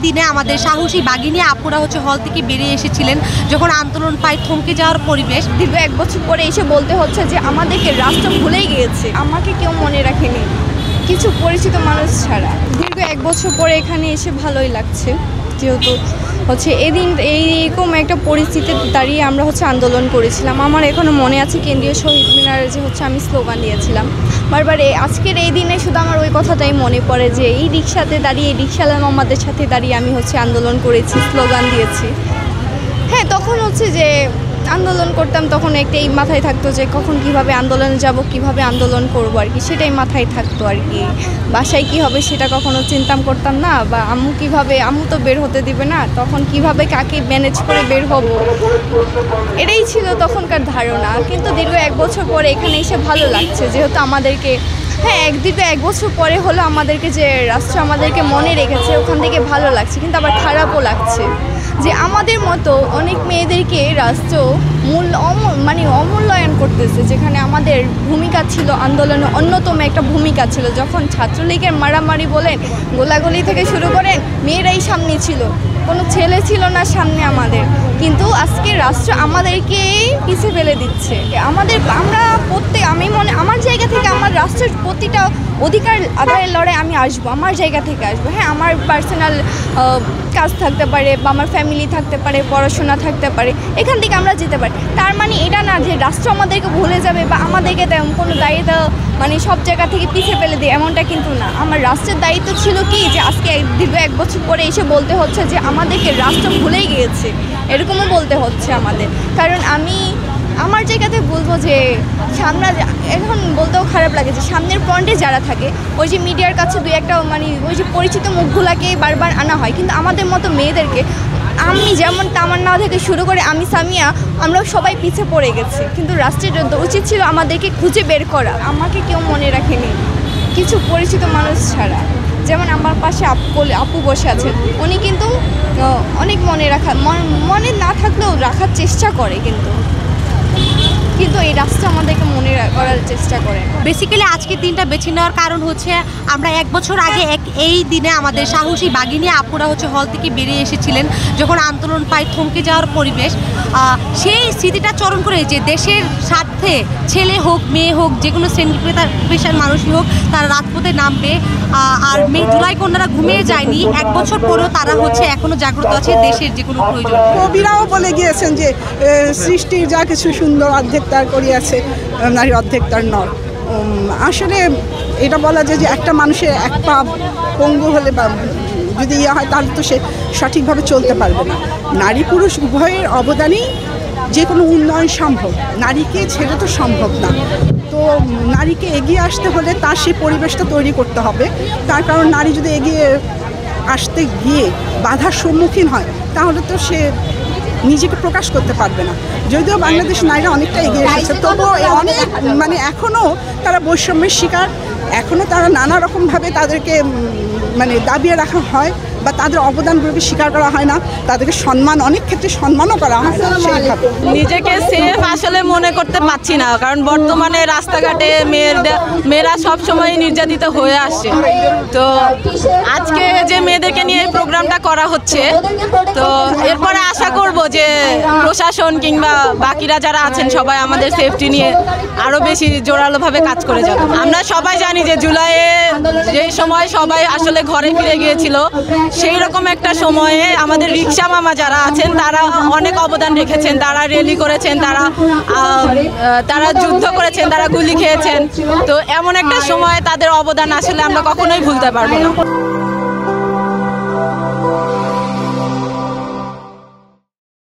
দিনে আমাদের সাহসী বাঘিনী আপুরা হল থেকে বেরিয়ে এসেছিলেন যখন আন্দোলন পায় থমকে যাওয়ার পরিবেশ। দীর্ঘ 1 বছর পরে এসে বলতে হচ্ছে যে আমাদেরকে রাষ্ট্র ভুলেই গিয়েছে, আমাকে কেউ মনে রাখেনি কিছু পরিচিত মানুষ ছাড়া। দীর্ঘ 1 বছর পরে এখানে এসে ভালোই লাগছে, যেহেতু এদিন এইরকম একটা পরিস্থিতিতে দাঁড়িয়ে আমরা আন্দোলন করেছিলাম। আমার এখনও মনে আছে কেন্দ্রীয় শহীদ মিনারে যে আমি স্লোগান দিয়েছিলাম বারবার। আজকের এই দিনে শুধু আমার ওই কথাটাই মনে পড়ে যে এই রিক্সাতে দাঁড়িয়ে রিক্সাওয়ালা মামাদের সাথে দাঁড়িয়ে আমি আন্দোলন করেছি, স্লোগান দিয়েছি। হ্যাঁ, তখন যে আন্দোলন করতাম তখন একটাই মাথায় থাকতো যে কখন কিভাবে আন্দোলনে যাব, কিভাবে আন্দোলন করব আর কি, সেটাই মাথায় থাকতো আর কি। বাসায় কি হবে সেটা কখনো চিন্তা করতাম না, বা আম্মু তো বের হতে দিবে না, তখন কিভাবে কাকে ম্যানেজ করে বের হব, এটাই ছিল তখনকার ধারণা। কিন্তু দীর্ঘ 1 বছর পরে এখানে এসে ভালো লাগছে, যেহেতু আমাদেরকে দীর্ঘ 1 বছর পরে হলো আমাদেরকে যে রাষ্ট্র আমাদেরকে মনে রেখেছে, ওখান থেকে ভালো লাগছে। কিন্তু আবার খারাপও লাগছে যে আমাদের মতো অনেক মেয়েদেরকে রাষ্ট্র অমূল্যায়ন করতেছে, যেখানে আমাদের ভূমিকা ছিল আন্দোলনে অন্যতম একটা ভূমিকা ছিল। যখন ছাত্রলীগের মারামারি বলেন, গোলাগুলি থেকে শুরু করে মেয়েরাই সামনে ছিল, কোনো ছেলে ছিল না সামনে আমাদের। কিন্তু আজকে রাষ্ট্র আমাদেরকেই পিছিয়ে ফেলে দিচ্ছে। আমার জায়গা থেকে আমার রাষ্ট্রের প্রতিটা অধিকার আদায়ের লড়াই আমি আসবো, আমার জায়গা থেকে আসবো। হ্যাঁ, আমার পার্সোনাল কাজ থাকতে পারে, বা আমার ফ্যামিলি থাকতে পারে, পড়াশোনা থাকতে পারে, এখান থেকে আমরা যেতে পারি। তার মানে এটা না যে রাষ্ট্র আমাদেরকে ভুলে যাবে বা আমাদেরকে কোনো দায়িত্ব সব জায়গা থেকে পিছিয়ে ফেলে দেয়, এমনটা কিন্তু না। আমার রাষ্ট্রের দায়িত্ব ছিল কি যে আজকে দীর্ঘ 1 বছর পরে এসে বলতে হচ্ছে যে আমাদেরকে রাষ্ট্র ভুলেই গিয়েছে, এরকমও বলতে হচ্ছে আমাদের। কারণ আমি আমার জায়গাতে বলবো যে এখন বলতেও খারাপ লাগে যে সামনের ফ্রন্টে যারা থাকে, ওই যে মিডিয়ার কাছে 2-1টা ওই যে পরিচিত মুখগুলাকে বারবার আনা হয়, কিন্তু আমাদের মতো মেয়েদেরকে, আমি যেমন তামান্না থেকে শুরু করে আমি সামিয়া, আমরা সবাই পিছিয়ে পড়ে গেছি। কিন্তু রাষ্ট্রের উচিত ছিল আমাদেরকে খুঁজে বের করা। আমাকে কেউ মনে রাখেনি কিছু পরিচিত মানুষ ছাড়া। যেমন আমার পাশে আপু বসে আছেন, উনি কিন্তু অনেক মনে না থাকলেও রাখার চেষ্টা করে, কিন্তু এই রাষ্ট্র আমাদেরকে মনে করার চেষ্টা করে। বেসিক্যালি আজকের দিনটা বেছে নেওয়ার কারণ আমরা 1 বছর আগে এই দিনে আমাদের সাহসী বাঘিনী আপুরা হল থেকে বেরিয়ে এসেছিলেন যখন আন্দোলন পায় থমকে যাওয়ার পরিবেশ। সেই স্মৃতিটা চরণ করে যে দেশের স্বার্থে ছেলে হোক মেয়ে হোক, যে কোনো শ্রেণী পেশার মানুষই হোক, তারা রাজপথে নামবে। আর জুলাই কন্যারা ঘুমিয়ে যায়নি, 1 বছর পরেও তারা এখনো জাগ্রত আছে দেশের যে কোনো প্রয়োজন। কবিরাও বলে গিয়েছেন যে সৃষ্টির যা কিছু সুন্দর অর্ধেক তার করিয়াছে নারী, অর্ধেক তার নর। আসলে এটা বলা যায় যে একটা মানুষের এক পা পঙ্গু হলে বা যদি হয় তাহলে তো সে সঠিকভাবে চলতে পারবে না। নারী পুরুষ উভয়ের অবদানই যে কোনো উন্নয়ন সম্ভব, নারীকে ছেড়ে তো সম্ভব না। তো নারীকে এগিয়ে আসতে হলে তার সেই পরিবেশটা তৈরি করতে হবে। তার কারণ নারী যদি এগিয়ে আসতে গিয়ে বাধার সম্মুখীন হয় তাহলে তো সে নিজেকে প্রকাশ করতে পারবে না। যদিও বাংলাদেশ নারীরা অনেকটা এগিয়ে এসেছে, তবুও অনেক এখনও তারা বৈষম্যের শিকার। এখনও তারা নানা রকমভাবে তাদেরকে দাবিয়ে রাখা হয় বা তাদের অবদানগুলোকে স্বীকার করা হয় না, তাদেরকে অনেক ক্ষেত্রে সম্মানও করা হয় না। সেইভাবে নিজেকে সেফ আসলে মনে করতে পারছি না, কারণ বর্তমানে রাস্তাঘাটে মেয়েরা সবসময় নির্যাতিত হয়ে আসছে। তো আজকে যে মেয়েদেরকে নিয়ে এই প্রোগ্রামটা করা হচ্ছে, তো এরপরে আশা করব যে প্রশাসন কিংবা বাকিরা যারা আছেন সবাই আমাদের সেফটি নিয়ে আরও বেশি জোরালোভাবে কাজ করে যাবে। আমরা সবাই জানি যে জুলাইয়ে যে সময় সবাই আসলে ঘরে ফিরে গিয়েছিল, সেই রকম একটা সময়ে আমাদের রিক্সা মামা যারা আছেন তারা অনেক অবদান রেখেছেন। তারা র্যালি করেছেন, তারা যুদ্ধ করেছেন, তারা গুলি খেয়েছেন। তো এমন একটা সময় তাদের অবদান আসলে আমরা কখনোই ভুলতে পারবো না।